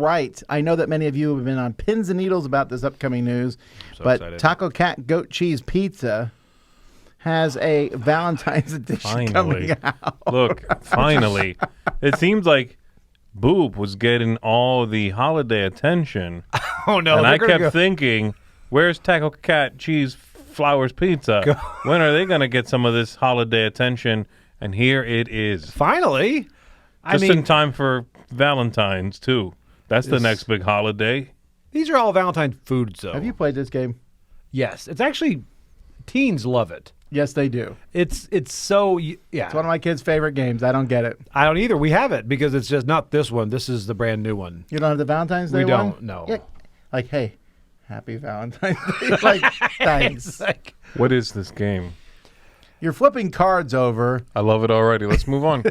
right. I know that many of you have been on pins and needles about this upcoming news, but excited. Taco Cat Goat Cheese Pizza has a Valentine's edition coming out. Look, finally. It seems like Boop was getting all the holiday attention. Oh, no. And I kept thinking, where's Taco Cat Cheese Flowers Pizza? When are they going to get some of this holiday attention? And here it is. Finally. Just in time for Valentine's, too. That's the next big holiday. These are all Valentine foods, though. Have you played this game? Yes. It's actually, teens love it. Yes, they do. It's so, yeah. It's one of my kids' favorite games. I don't get it. I don't either. We have it because it's just not this one. This is the brand new one. You don't have the Valentine's Day We one? don't, no. Yeah. Like, hey, happy Valentine's Day. Like, thanks. What is this game? You're flipping cards over. I love it already. Let's move on.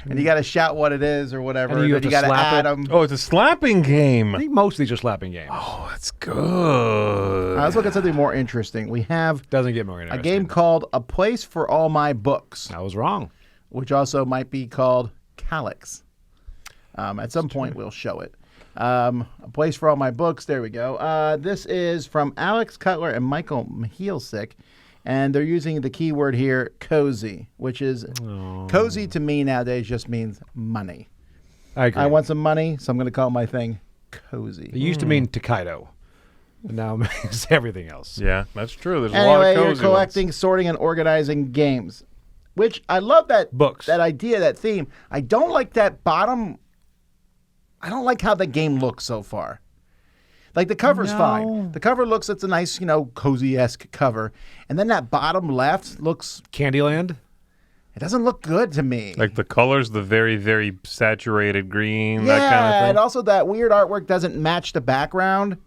And you got to shout what it is or whatever. And you and have you to got to slap add it. them. Oh, it's a slapping game. I think most of these are slapping games. Oh, that's good. Let's look at something more interesting. We have Doesn't get more a interesting. game called A Place for All My Books, I was wrong. which also might be called Calyx. At some point, we'll show it. A Place for All My Books. There we go. This is from Alex Cutler and Michael Mihielsick. And they're using the keyword here, cozy, which is cozy to me nowadays just means money. I agree. I want some money, so I'm going to call my thing cozy. It used to mean Takedo. And now it means everything else. Yeah, that's true. There's a lot Anyway, of you're cozy collecting, ones. sorting, and organizing games, which I love that Books. that idea, that theme. I don't like that bottom. I don't like how the game looks so far. Like, the cover's fine. The cover looks, it's a nice, cozy-esque cover. And then that bottom left looks, Candyland? it doesn't look good to me. Like the colors, the very, very saturated green, yeah, that kind of thing. and also that weird artwork doesn't match the background.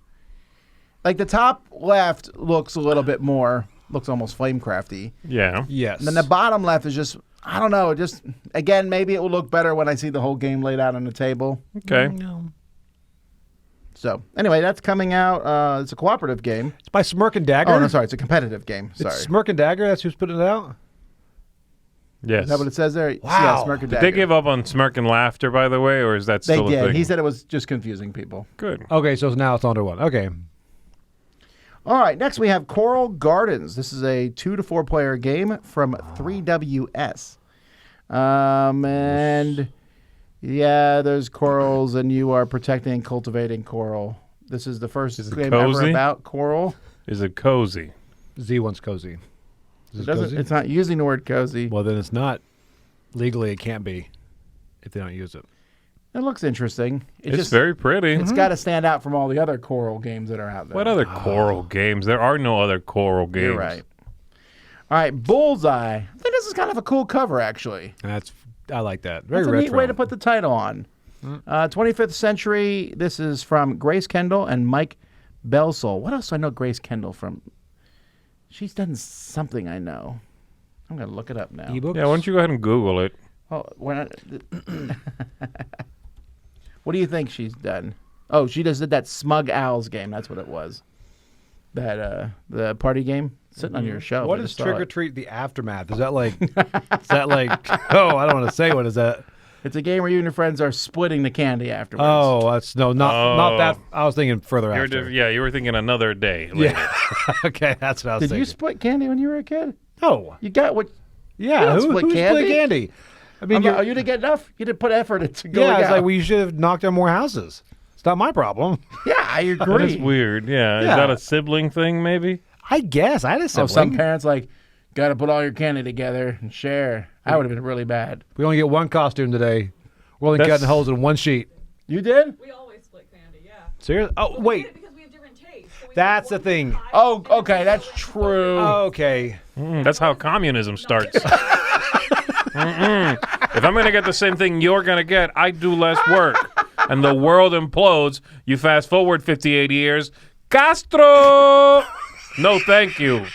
Like, the top left looks a little bit more, looks almost Flamecrafty. Yeah. Yes. And then the bottom left is just, I don't know, just, again, maybe it will look better when I see the whole game laid out on the table. Okay. So, anyway, that's coming out. It's a cooperative game. It's by Smirk and Dagger? Oh, no, sorry, it's a competitive game. Sorry. It's Smirk and Dagger? That's who's putting it out? Yes. Is that what it says there? Wow. Yeah, Smirk and Did Dagger. they give up on smirk and laughter, by the way, or is that They still a did. thing? He said it was just confusing people. Good. Okay, so now it's under one. Okay. All right, next we have Coral Gardens. This is a 2 to 4 player game from 3WS. And yeah, there's corals, and you are protecting and cultivating coral. This is the first game ever cozy? about coral. Is it cozy? Z wants cozy. Is It this cozy? it's not using the word cozy. Well, then it's not. Legally, it can't be if they don't use it. It looks interesting. It's very pretty. It's got to stand out from all the other coral games that are out there. What other coral games? There are no other coral games. You're right. All right, Bullseye. I think this is kind of a cool cover, actually. I like that. Very That's a retro. neat way to put the title on. 25th Century. This is from Grace Kendall and Mike Belsol. What else do I know Grace Kendall from? She's done something I know. I'm going to look it up now. Ebooks? Yeah, why don't you go ahead and Google it? Oh, we're not, what do you think she's done? Oh, she just did that Smug Owls game. That's what it was. That the party game sitting on your shelf. What I is just saw Trick or it. Treat the Aftermath? Is that like, oh, I don't want to say what is that? It's a game where you and your friends are splitting the candy afterwards. Oh, that's not that. I was thinking further after. You were thinking another day later. Yeah. Okay, that's what I was Did thinking. you split candy when you were a kid? No. You got what? Yeah, You don't split who candy? split candy? I mean, You didn't get enough? You didn't put effort into going yeah, it's out. like we should have knocked down more houses. It's not my problem. Yeah, I That agree. is weird. Yeah. Is Yeah. that a sibling thing, maybe? I guess. I had a Oh, sibling. some parents got to put all your candy together and share. I would have been really bad. We only get one costume today. We're only cutting holes in one sheet. You did? We always split candy, yeah. Serious? Oh, But we wait. did it because we have different tastes. So we That's have the thing. one pie Oh, and okay, then that's one true. Okay. That's how communism starts. If I'm going to get the same thing you're going to get, I do less work. And the world implodes. You fast forward 58 years. Castro! No, thank you.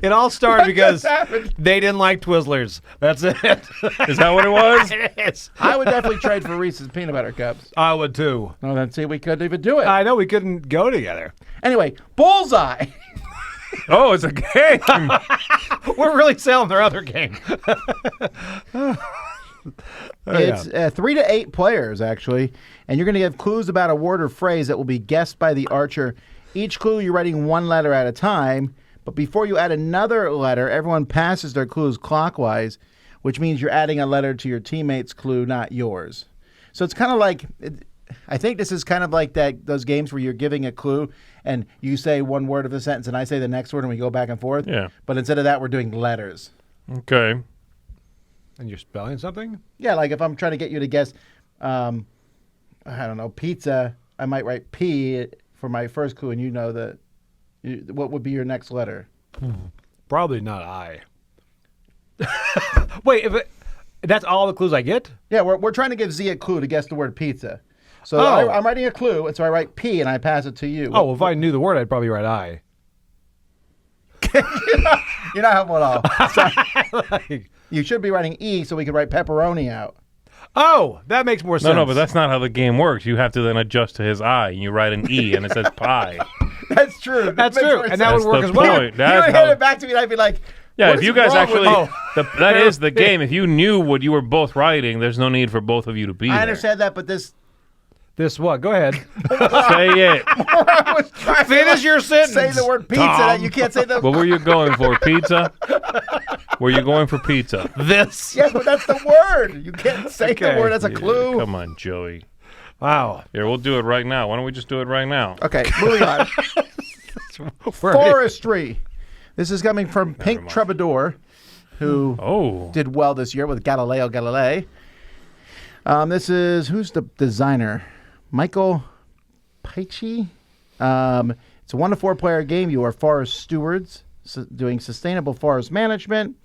It all started because happened? they didn't like Twizzlers. That's it. Is that what it was? Yes. I would definitely trade for Reese's peanut butter cups. I would too. No, then see, we couldn't even do it. I know we couldn't go together. Anyway, Bullseye. Oh, it's a game. We're really selling their other game. It's 3 to 8 players, actually, and you're going to give clues about a word or phrase that will be guessed by the archer. Each clue, you're writing one letter at a time, but before you add another letter, everyone passes their clues clockwise, which means you're adding a letter to your teammate's clue, not yours. So it's kind of like, I think this is kind of like those games where you're giving a clue, and you say one word of a sentence, and I say the next word, and we go back and forth. Yeah. But instead of that, we're doing letters. Okay. And you're spelling something? Yeah, like if I'm trying to get you to guess, I don't know, pizza, I might write P for my first clue, and you know that. What would be your next letter? Probably not I. Wait, that's all the clues I get? Yeah, we're trying to give Z a clue to guess the word pizza. So Oh. I'm writing a clue, and so I write P, and I pass it to you. Oh, well, if I knew the word, I'd probably write I. You're not helpful at all. Sorry. Like, You should be writing E, so we could write pepperoni out. oh, that makes more sense. No, but that's not how the game works. You have to then adjust to his I, and you write an E, and it says pie. That's true. That's makes true, more and that sense. would work the as well. point. You That's would how- hand it back to me, and I'd be like, Yeah, what if is you guys wrong with actually, you? that is the game. If you knew what you were both writing, there's no need for both of you to be I there. understand that, but this. This what? Go ahead. Say it. I was trying to, Finish your sentence. Say the word pizza. Tom. That you can't say the. What were you going for? Pizza? Were you going for pizza? This. Yes, but that's the word. You can't say the Okay. word. That's a clue. Come on, Joey. Wow. Here, we'll do it right now. Why don't we just do it right now? Okay, moving on. Forestry. This is coming from Pink mind. Troubadour, who Oh. did well this year with Galileo Galilei. This is, who's the designer? Michael Paichi. It's a 1 to 4 player game. You are forest stewards doing sustainable forest management.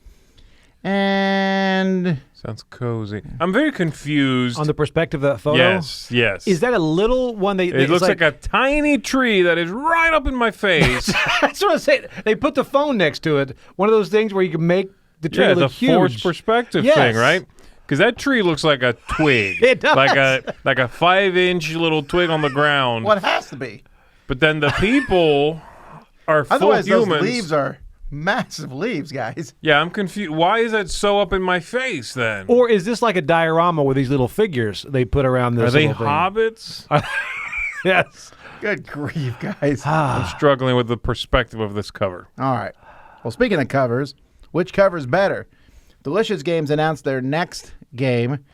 And Sounds cozy. I'm very confused. On the perspective of that photo? Yes, yes. Is that a little one they... It looks like a tiny tree that is right up in my face. That's what I'm saying. They put the phone next to it. One of those things where you can make the tree Yeah, look the huge. forced perspective Yes. thing, right? Because that tree looks like a twig. It does. Like a 5-inch little twig on the ground. what has to be? But then the people are full Otherwise, humans. those leaves are massive leaves, guys. Yeah, I'm confused. Why is that so up in my face then? Or is this like a diorama with these little figures they put around this Are they little thing? hobbits? Yes. Good grief, guys. I'm struggling with the perspective of this cover. All right. Well, speaking of covers, which cover's better? Delicious Games announced their next game,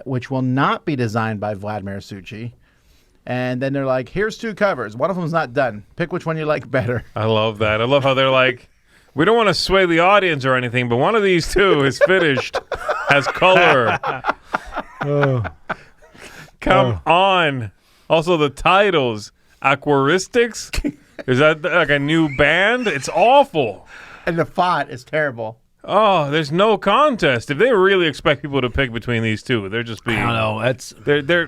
which will not be designed by Vladimir Succi. And then they're like, here's 2 covers. One of them's not done. Pick which one you like better. I love that. I love how they're like, we don't want to sway the audience or anything, but one of these 2 is finished, has color. Come on. Also, the titles, Aquaristics. Is that like a new band? It's awful. And the font is terrible. Oh, there's no contest. If they really expect people to pick between these 2, they're just being. I don't know. That's...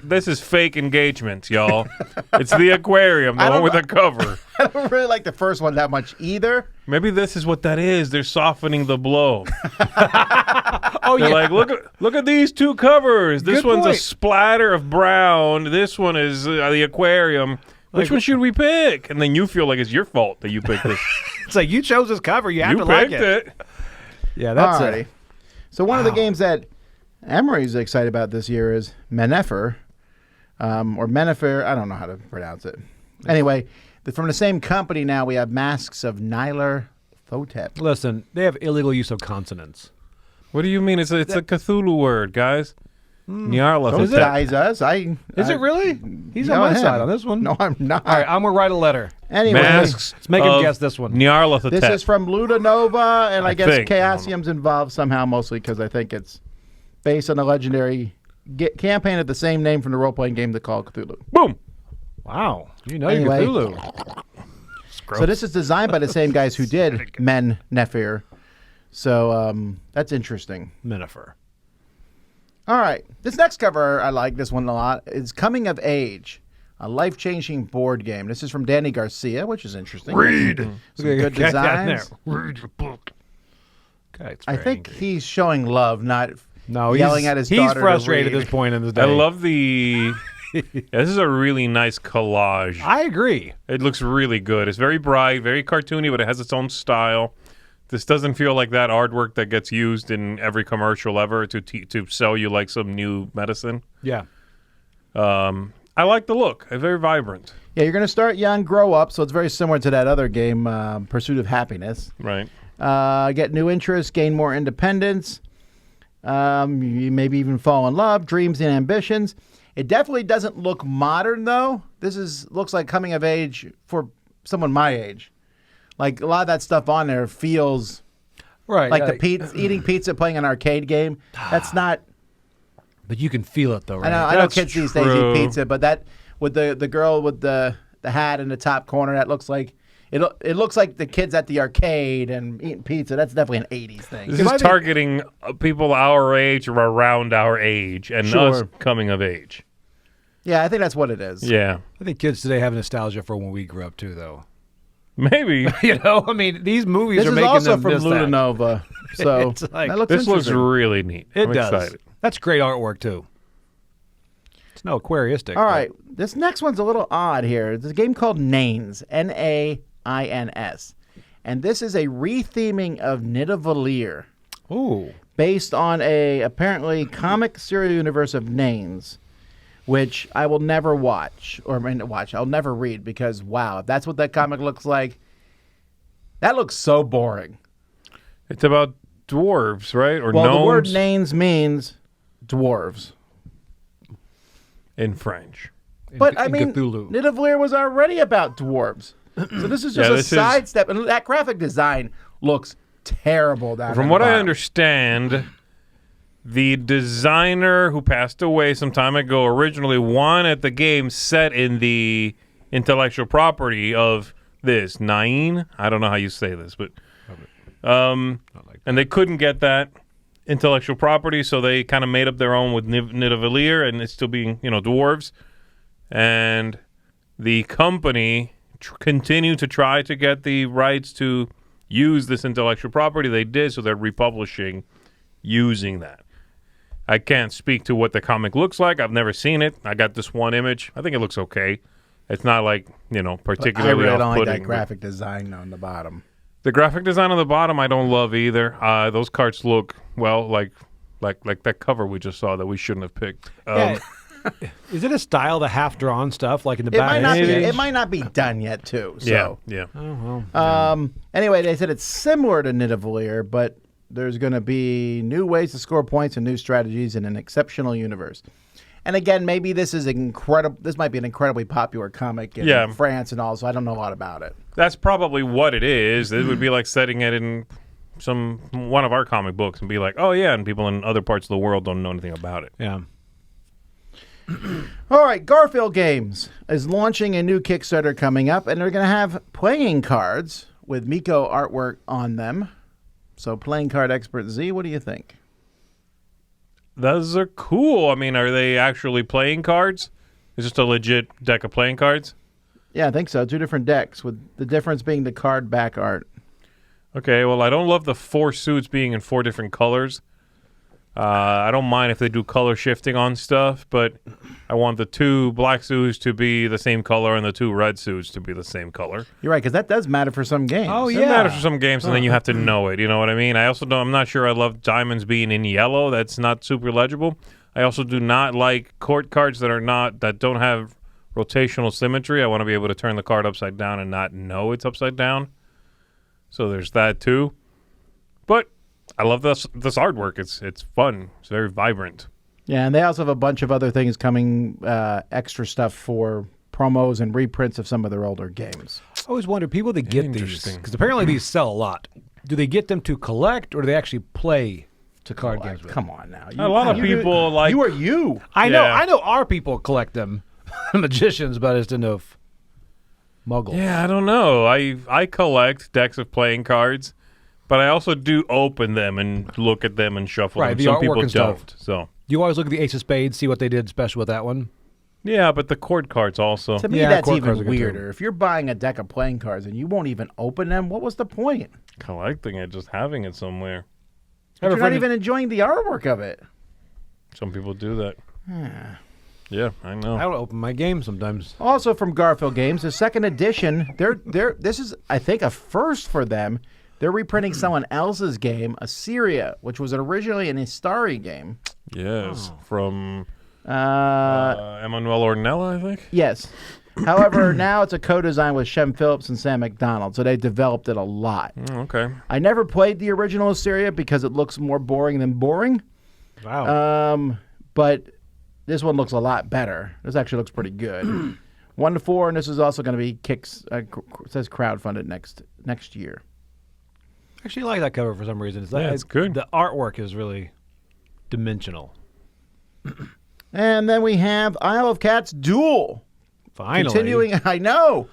This is fake engagement, y'all. It's the aquarium, the I one don't with know. the cover. I don't really like the first one that much either. Maybe this is what that is. They're softening the blow. Oh, They're yeah. like, look at these 2 covers. This Good one's a point. splatter of brown. This one is the aquarium. Which one should we pick? And then you feel like it's your fault that you picked this. It's like you chose this cover. You have You to like picked it. it. Yeah, that's Alrighty. it. So one of the games that Emery's excited about this year is Menefer, or Menefer. I don't know how to pronounce it. Anyway, from the same company now, we have Masks of Nylar Thotep. Listen, they have illegal use of consonants. What do you mean? It's a Cthulhu word, guys. Nyarlathotep. Don't guys us. Is it really? He's on no, my him. side on this one. No, I'm not. All right, I'm going to write a letter. Anyway, Masks. Let's make him of guess this one. Nyarlathotep. this is from Ludanova, and I guess think. Chaosium's involved somehow, mostly because I think it's based on a legendary campaign of the same name from the role-playing game they call Cthulhu. Boom. Wow. You know Anyway. you're Cthulhu. So this is designed by the same guys who did Men Nephir. So that's interesting. Minifer. All right. This next cover, I like this one a lot. It's Coming of Age, a life-changing board game. This is from Danny Garcia, which is interesting. Read. Some good Get that in designs. there. Read your book. Okay, it's I very think angry. he's showing love, not No, yelling at his he's daughter to frustrated at read. this point in the day. I love the. Yeah, this is a really nice collage. I agree. It looks really good. It's very bright, very cartoony, but it has its own style. This doesn't feel like that artwork that gets used in every commercial ever to sell you like some new medicine. Yeah. I like the look. It's very vibrant. Yeah, you're going to start young, grow up, so it's very similar to that other game, Pursuit of Happiness. Right. Get new interests, gain more independence. You maybe even fall in love, dreams and ambitions. It definitely doesn't look modern, though. Looks like coming of age for someone my age. Like, a lot of that stuff on there feels Right. like eating pizza, playing an arcade game. That's not... But you can feel it, though, right? I know That's kids these days true. eat pizza, but that with the girl with the hat in the top corner, that looks like... It looks like the kids at the arcade and eating pizza. That's definitely an 80s thing. This is targeting people our age or around our age and us coming of age. Yeah, I think that's what it is. Yeah. I think kids today have nostalgia for when we grew up, too, though. Maybe. You know, I mean, these movies This are is making also them from miss that. Ludanova, so It's like- that looks This looks interesting. really neat. It I'm does. excited. That's great artwork, too. It's no aquaristic. All right, this next one's a little odd here. It's a game called Nains, Nains, and this is a retheming of Nidavellir, Ooh. based on a apparently comic serial universe of Nains, which I will never watch, I'll never read, because wow, if that's what that comic looks like, that looks so boring. It's about dwarves, right? Or Well, gnomes the word Nains means dwarves. in French. But I mean, Cthulhu. Nidavellir was already about dwarves, so this is just Yeah, a this is- sidestep. And that graphic design looks terrible. Down From in what the I bottom. understand, the designer who passed away some time ago originally wanted the game set in the intellectual property of this Nain. I don't know how you say this, but and they couldn't get that intellectual property, so they kind of made up their own with Nidavellir, and it's still being dwarves. And the company continued to try to get the rights to use this intellectual property. They did, so they're republishing using that. I can't speak to what the comic looks like. I've never seen it. I got this one image. I think it looks okay. It's not like, I particularly really don't like off-putting. that graphic design on the bottom. The graphic design on the bottom I don't love either. Those cards look, well, like that cover we just saw that we shouldn't have picked. Yeah. Is it a style, the half-drawn stuff, like in the It back? might not be done yet too. So. Yeah. Oh, well. Anyway, they said it's similar to Nidavellir, but there's going to be new ways to score points and new strategies in an exceptional universe. And again, maybe this is incredible. This might be an incredibly popular comic in France and all, so I don't know a lot about it. That's probably what it is. It would be like setting it in one of our comic books and be like, oh yeah, and people in other parts of the world don't know anything about it. Yeah. All right, Garfield Games is launching a new Kickstarter coming up, and they're going to have playing cards with Miko artwork on them. So, playing card expert Z, what do you think? Those are cool. I mean, are they actually playing cards? It's just a legit deck of playing cards? Yeah, I think so. 2 different decks, with the difference being the card back art. Okay, well, I don't love the 4 suits being in 4 different colors. I don't mind if they do color shifting on stuff, but I want the 2 black suits to be the same color and the 2 red suits to be the same color. You're right, because that does matter for some games. Oh, It yeah. matters for some games, and then you have to know it. You know what I mean? I also don't. I'm not sure I love diamonds being in yellow. That's not super legible. I also do not like court cards that don't have rotational symmetry. I want to be able to turn the card upside down and not know it's upside down. So there's that too. But I love this artwork. It's fun. It's very vibrant. Yeah, and they also have a bunch of other things coming, extra stuff for promos and reprints of some of their older games. I always wonder, people that get these, Interesting. because apparently these sell a lot. Do they get them to collect, or do they actually play to card games with? Come on now. A lot of people like. You are you. I know. Yeah. I know our people collect them, magicians, but I just didn't know if muggles. Yeah, I don't know. I collect decks of playing cards, but I also do open them and look at them and shuffle Right, them. the Some artwork people and stuff. don't. So You always look at the Ace of Spades, see what they did special with that one. yeah, but the court cards also. To me, Yeah, that's court even cards are good, too. weirder. If you're buying a deck of playing cards and you won't even open them, what was the point? Collecting it, just having it somewhere. But you're not even enjoying the artwork of it. Some people do that. Yeah, I know. I don't open my game sometimes. Also from Garfield Games, the second edition, this is, I think, a first for them. They're reprinting someone else's game, Assyria, which was originally an Istari game. Yes, from Uh, Emmanuel Ornella, I think. yes. However, now it's a co-design with Shem Phillips and Sam McDonald, so they developed it a lot. Okay. I never played the original Assyria because it looks more boring than boring. Wow. But this one looks a lot better. This actually looks pretty good. 1 to 4, and this is also going to be it says crowdfunded next year. Actually, I like that cover for some reason. It's good. The artwork is really dimensional. And then we have Isle of Cats Duel. Finally. Continuing, I know.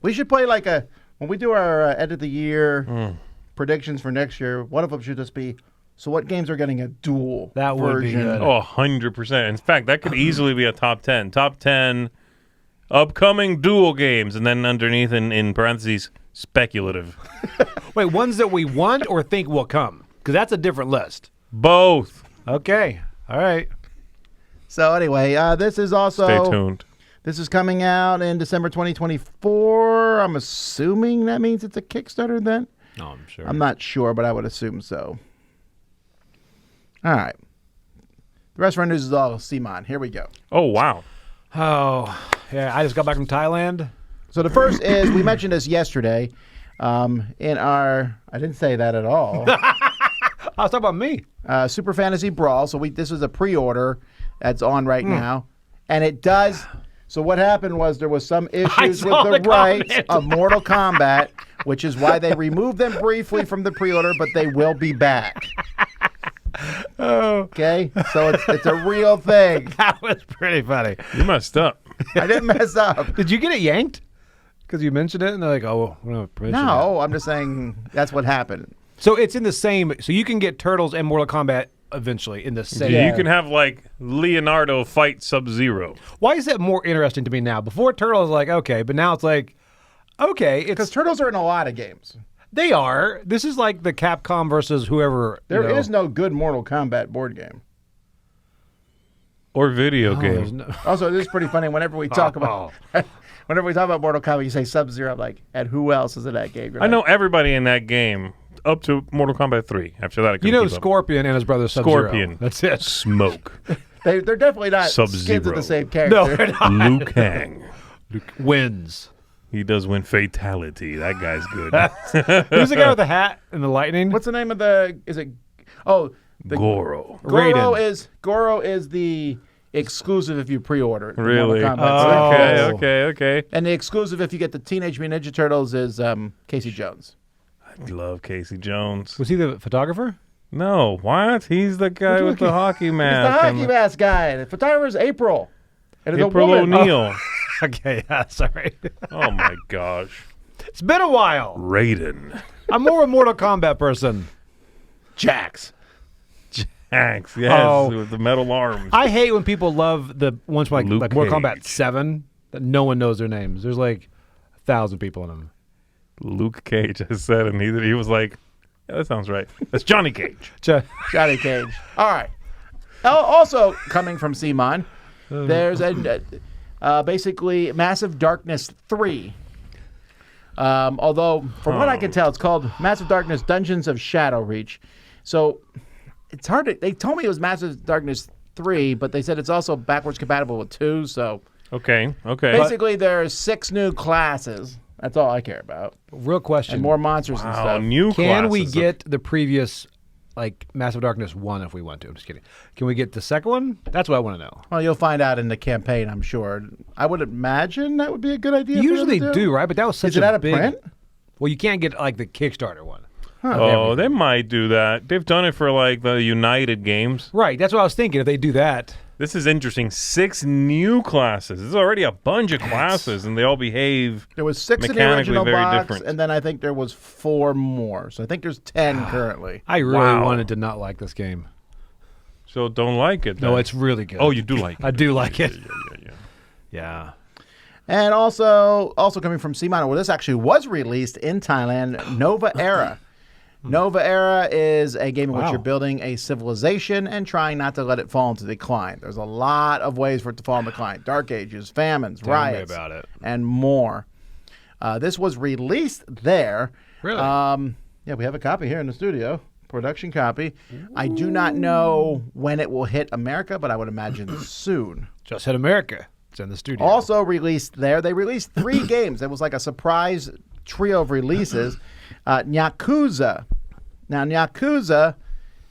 We should play when we do our end of the year predictions for next year, one of them should just be, so what games are getting a duel That would be version? good. Oh, 100%. In fact, that could easily be a top 10. Top 10 upcoming dual games, and then underneath in parentheses, speculative. Wait, ones that we want or think will come? Because that's a different list. Both. Okay. All right. So anyway, this is also... Stay tuned. This is coming out in December 2024. I'm assuming that means it's a Kickstarter then? No, I'm sure. I'm not sure, but I would assume so. All right. The rest of our news is all Simon. Here we go. Oh, wow. Oh, yeah. I just got back from Thailand. So the first is, we mentioned this yesterday in our, I didn't say that at all, I was talking about me. Super Fantasy Brawl. So this is a pre-order that's on right now. And it does, so what happened was there was some issues with saw the the rights comment. of Mortal Kombat, which is why they removed them briefly from the pre-order, but they will be back. Okay? So it's a real thing. That was pretty funny. You messed up. I didn't mess up. Did you get it yanked? Because you mentioned it, and they're like, "Oh, we don't have permission." No, I'm just saying that's what happened. So it's in the same. So you can get Turtles and Mortal Kombat eventually in the same. You can have, like, Leonardo fight Sub-Zero. Why is that more interesting to me now? Before Turtles, like, okay, but now it's like, okay, Because it's Turtles are in a lot of games. they are. This is like the Capcom versus whoever. There is no good Mortal Kombat board game. Or video there's game. no. Also, this is pretty funny. Whenever we talk about Mortal Kombat, you say Sub-Zero. I'm like, and who else is in that game? You're I like, know everybody in that game up to Mortal Kombat 3. After that, I You couldn't know keep up. Scorpion and his brother Sub-Zero. Scorpion. That's it. Smoke. they're definitely not skins of Sub-Zero. the same No, character. they're not. Liu Kang. Wins. He does win fatality. That guy's good. Who's the guy with the hat and the lightning? What's the name of the? Is it? Oh, the Goro. Raiden. Goro is the exclusive if you pre-order. the Really? Mortal Kombat. Oh. Okay. And the exclusive if you get the Teenage Mutant Ninja Turtles is Casey Jones. I love Casey Jones. Was he the photographer? No, what? He's the guy with the hockey He's mask. the hockey mask guy. The photographer is April. And it's April a woman. O'Neil. Okay, yeah, sorry. Oh my gosh. It's been a while. Raiden. I'm more a Mortal Kombat person. Jax. Axe, yes, Oh. with the metal arms. I hate when people love the ones like Luke Mortal Kombat Cage. 7 that no one knows their names. There's like 1,000 people in them. Luke Cage, I said, and he was like, yeah, that sounds right. That's Johnny Cage. Johnny Cage. All right. Also coming from Simon, there's basically Massive Darkness 3. Although, from what I can tell, it's called Massive Darkness Dungeons of Shadow Reach. So it's hard to... They told me it was Massive Darkness 3, but they said it's also backwards compatible with 2. So Okay. basically there's 6 new classes. That's all I care about. Real question. And more monsters and Wow, stuff. new Can we classes. get the previous, like, Massive Darkness 1 if we want to? I'm just kidding. Can we get the second one? That's what I want to know. Well, you'll find out in the campaign, I'm sure. I would imagine that would be a good idea. You for them usually to do, right? But that was such Is it a out of big... print? Well, you can't get, like, the Kickstarter one. Oh, they might do that. They've done it for, like, the United games. Right, that's what I was thinking. If they do that... This is interesting. 6 new classes. There's already a bunch of classes, and they all behave. There was 6 in the Mechanically original very box, different. and then I think there was 4 more. So I think there's 10 currently. I really Wow. wanted to not like this game. So don't like it. No, then. it's really good. Oh, you do like it. I do like it. Yeah. Yeah. And also coming from Simon, well, this actually was released in Thailand, Nova Era. Nova Era is a game in which Wow. you're building a civilization and trying not to let it fall into decline. There's a lot of ways for it to fall into decline. Dark Ages, famines, Tell me riots, about it. and more. This was released there. Really? Yeah, we have a copy here in the studio. Production copy. I do not know when it will hit America, but I would imagine soon. Just hit America. It's in the studio. Also released there, they released 3 games. It was like a surprise trio of releases. Yakuza. Now, Yakuza,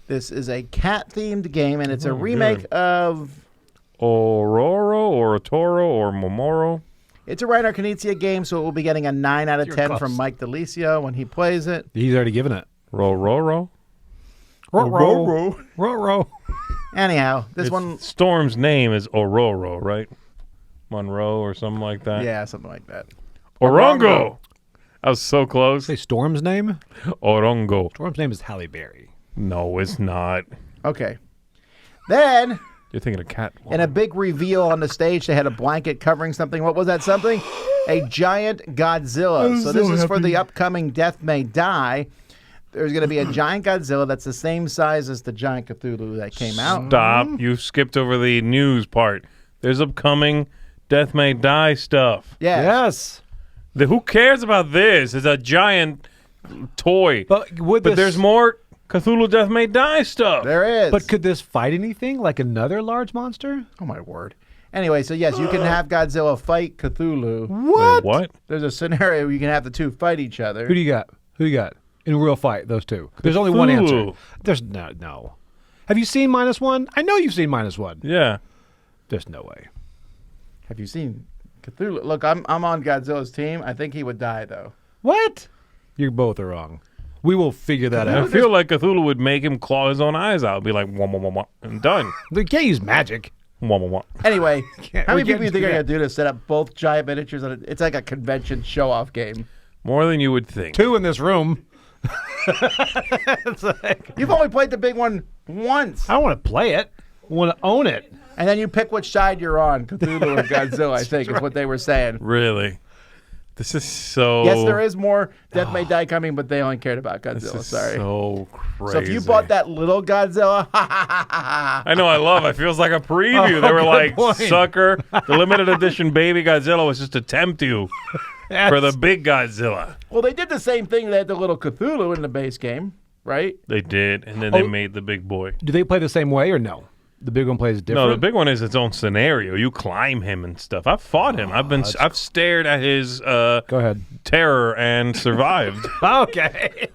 this is a cat-themed game, and it's a remake of... Ororo or Toro or Momoro. It's a Reiner Knizia game, so it will be getting a 9 out of 10 close. from Mike DeLisio when he plays it. He's already given it. Rororo. Ruh-roh. Anyhow, this one... Storm's name is Ororo, right? Monroe or something like that. Yeah, something like that. Orongo. I was so close. Say Storm's name? Orongo. Storm's name is Halle Berry. No, it's not. Okay. Then... You're thinking of cat. In a big reveal on the stage, they had a blanket covering something. What was that something? A giant Godzilla. So this is for the upcoming Death May Die. There's going to be a giant Godzilla that's the same size as the giant Cthulhu that came out. Stop. You skipped over the news part. There's upcoming Death May Die stuff. Yeah. Yes. Who cares about this? It's a giant toy. But there's more Cthulhu Death May Die stuff. There is. But could this fight anything like another large monster? Oh, my word. Anyway, so yes, you can have Godzilla fight Cthulhu. What? Wait, what? There's a scenario where you can have the two fight each other. Who do you got? Who you got? In a real fight, those two. There's only one answer. Cthulhu. There's no. Have you seen -1? I know you've seen -1. Yeah. There's no way. Have you seen Cthulhu? Look, I'm on Godzilla's team. I think he would die, though. What? You both are wrong. We will figure that I out. feel like Cthulhu would make him claw his own eyes out. Be like, wah, wah, wah, wah, and done. They can't use magic. Wah, wah, wah. Anyway, how many we people do you can't think do are that. going to do to set up both giant miniatures? It's like a convention show-off game. More than you would think. 2 in this room. You've only played the big one once. I don't want to play it. I want to own it. And then you pick which side you're on, Cthulhu or Godzilla, I think, is what they were saying. Really? This is so... Yes, there is more Death May Die coming, but they only cared about This Godzilla. is Sorry. so crazy. So if you bought that little Godzilla, I know, I love it. It feels like a preview. They were good like, point. sucker, the limited edition baby Godzilla was just to tempt you for the big Godzilla. well, they did the same thing. They had the little Cthulhu in the base game, right? They did, and then they made the big boy. Do they play the same way or no? The big one plays different? No, the big one is its own scenario. You climb him and stuff. I've fought him. I've stared at his Go ahead. terror and survived. Okay.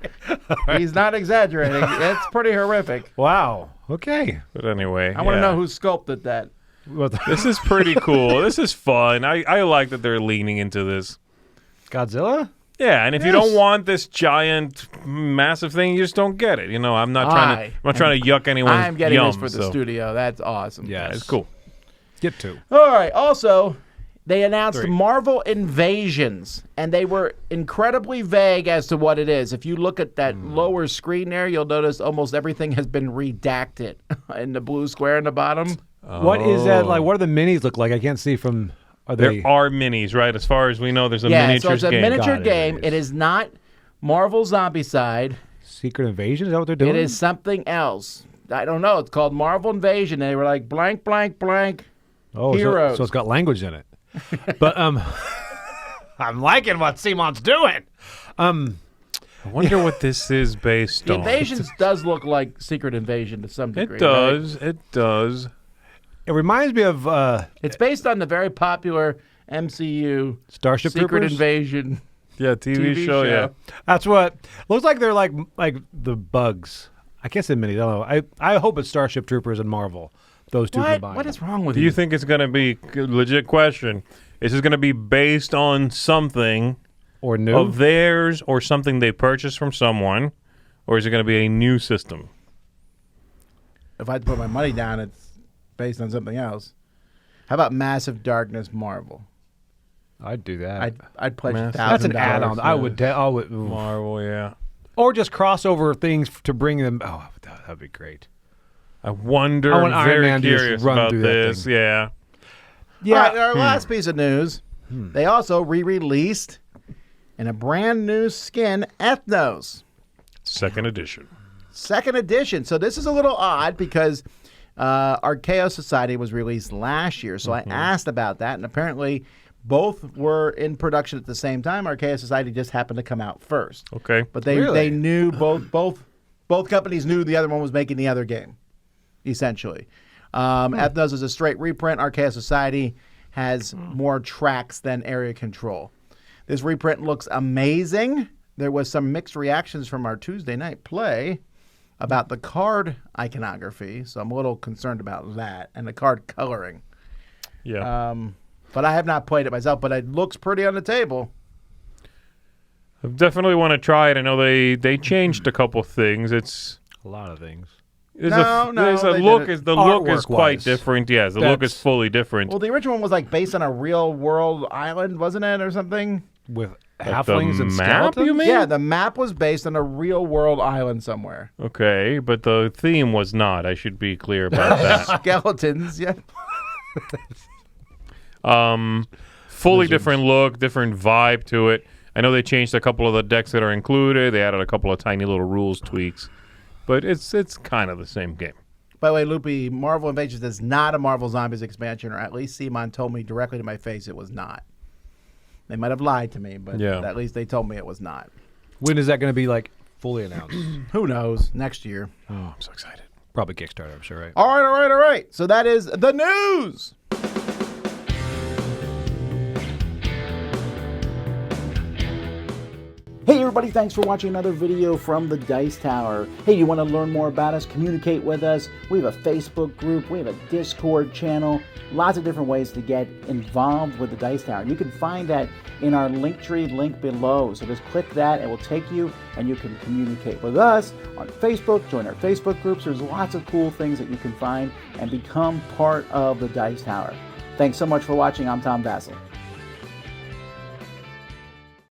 He's not exaggerating. It's pretty horrific. Wow. Okay. But anyway, I want to know who sculpted that. This is pretty cool. This is fun. I like that they're leaning into this. Godzilla? Yeah, and if you don't want this giant, massive thing, you just don't get it. You know, I'm not trying to yuck anyone's I'm getting yum. this for the studio. That's awesome. Yes. It's cool. Get 2. All right. Also, they announced Marvel Invasions, and they were incredibly vague as to what it is. If you look at that lower screen there, you'll notice almost everything has been redacted in the blue square in the bottom. What is that like? What do the minis look like? I can't see from. Are There they? are minis, right? As far as we know, there's a Yeah, so miniatures it's a game. miniature Got it, game. it It is not Marvel Zombicide. Secret Invasion? Is that what they're doing? It is something else. I don't know. It's called Marvel Invasion. They were like blank, blank, blank. Oh, Heroes. so it's got language in it. But I'm liking what Simon's doing. I wonder what this is based The on. Invasions does look like Secret Invasion to some degree. It does. It does. It reminds me of Right? It's based on the very popular MCU Starship Secret Troopers. Invasion. Yeah, TV show, yeah. That's what looks like. They're like the bugs. I can't say minis. I don't know. I hope it's Starship Troopers and Marvel. Those two What? combined. What is wrong with Do you think it's going to be, legit question, is this going to be based on something or new? of theirs or something they purchased from someone, or is it going to be a new system? If I had to put my money down, it's based on something else. How about Massive Darkness Marvel? I'd do that. I'd pledge $1,000. That's an add-on. I would. Ooh. Marvel, yeah. Or just crossover things to bring them. Oh, that'd be great. I wonder. I want I'm Iron very Man to just curious run about through that this. thing. Yeah. Yeah. All right, our last piece of news. They also re-released in a brand new skin Ethnos. Second edition. Second edition. So this is a little odd because Archaeo Society was released last year. So I asked about that, and apparently Both were in production at the same time. Archaea Society just happened to come out first. Okay. But they knew both companies knew the other one was making the other game, essentially. Ethnos is a straight reprint. Archaea Society has more tracks than Area Control. This reprint looks amazing. There was some mixed reactions from our Tuesday night play about the card iconography, so I'm a little concerned about that, and the card coloring. Yeah. But I have not played it myself, but it looks pretty on the table. I definitely want to try it. I know they changed a couple things. It's A lot of things. there's No, there's they a look did it is the look is quite artwork-wise. different. Yes, the look is That's- fully different. Well, the original one was like based on a real world island, wasn't it, or something? With Like halflings the and map, skeletons? you mean? Yeah, the map was based on a real world island somewhere. Okay, but the theme was not. I should be clear about that. Skeletons, yeah. Fully different look, different vibe to it. I know they changed a couple of the decks that are included. They added a couple of tiny little rules tweaks, but it's kind of the same game. By the way, Loopy, Marvel Invasions is not a Marvel Zombies expansion, or at least Simon told me directly to my face it was not. They might have lied to me, but Yeah. at least they told me it was not. When is that going to be like fully announced? Who knows? Next year. Oh, I'm so excited. Probably Kickstarter, I'm sure, right? All right. So that is the news. Hey everybody, thanks for watching another video from the Dice Tower. Hey, you want to learn more about us, communicate with us? We have a Facebook group, we have a Discord channel, lots of different ways to get involved with the Dice Tower. You can find that in our Linktree link below. So just click that, it will take you and you can communicate with us on Facebook, join our Facebook groups. There's lots of cool things that you can find and become part of the Dice Tower. Thanks so much for watching. I'm Tom Bassel.